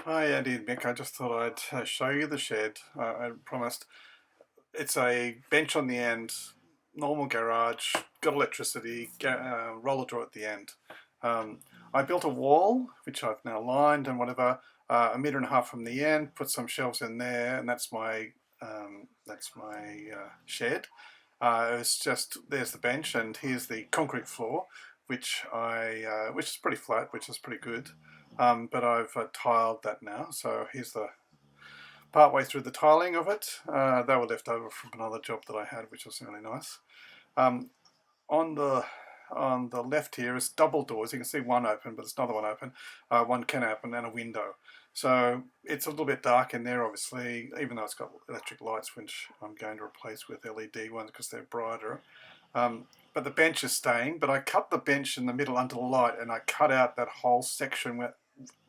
Hi Andy and Mick, I just thought I'd show you the shed. I promised. It's a bench on the end, normal garage, got electricity, roller door at the end. Um, I built a wall, which I've now lined and whatever, a metre and a half from the end, put some shelves in there, and that's my shed. It's just, there's the bench and here's the concrete floor, which is pretty flat, which is pretty good. But I've tiled that now, so here's the part way through the tiling of it. They were left over from another job that I had, which was really nice. Um, on the left here is double doors. You can see one open, but there's another one open. One can open and a window. So it's a little bit dark in there, obviously, even though it's got electric lights, which I'm going to replace with LED ones because they're brighter. But the bench is staying, but I cut the bench in the middle under the light and I cut out that whole section with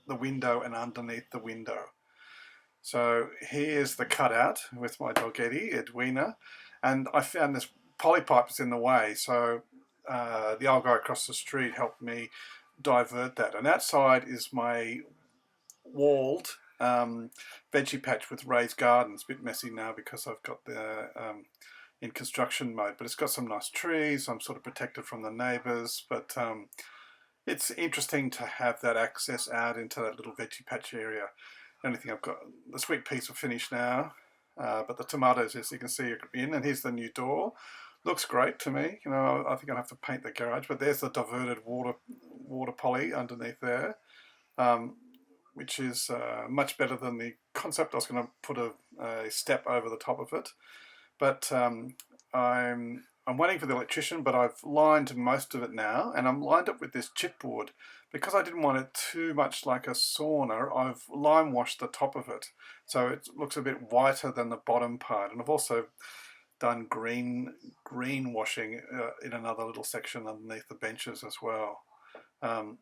the window and underneath the window. So here's the cutout with my dog Eddie, Edwina, and I found this polypipe is in the way, so the old guy across the street helped me divert that. And outside is my walled veggie patch with raised gardens. A bit messy now because I've got the in construction mode, but it's got some nice trees. I'm sort of protected from the neighbours, but it's interesting to have that access out into that little veggie patch area. The only thing I've got, the sweet peas are finished now, but the tomatoes, as you can see, are in. And here's the new door. Looks great to me. You know, I think I'll have to paint the garage, but there's the diverted water poly underneath there, which is much better than the concept. I was going to put a step over the top of it, but I'm waiting for the electrician, but I've lined most of it now, and I'm lined up with this chipboard. Because I didn't want it too much like a sauna, I've lime washed the top of it, so it looks a bit whiter than the bottom part. And I've also done green washing in another little section underneath the benches as well. Um,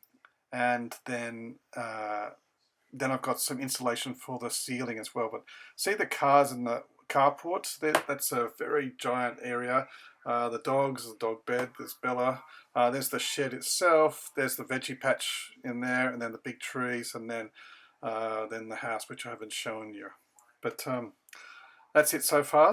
and then I've got some insulation for the ceiling as well. But see the cars in the carport? That's a very giant area. The dogs, the dog bed, there's Bella. There's the shed itself. There's the veggie patch in there, and then the big trees, and then the house, which I haven't shown you. But that's it so far.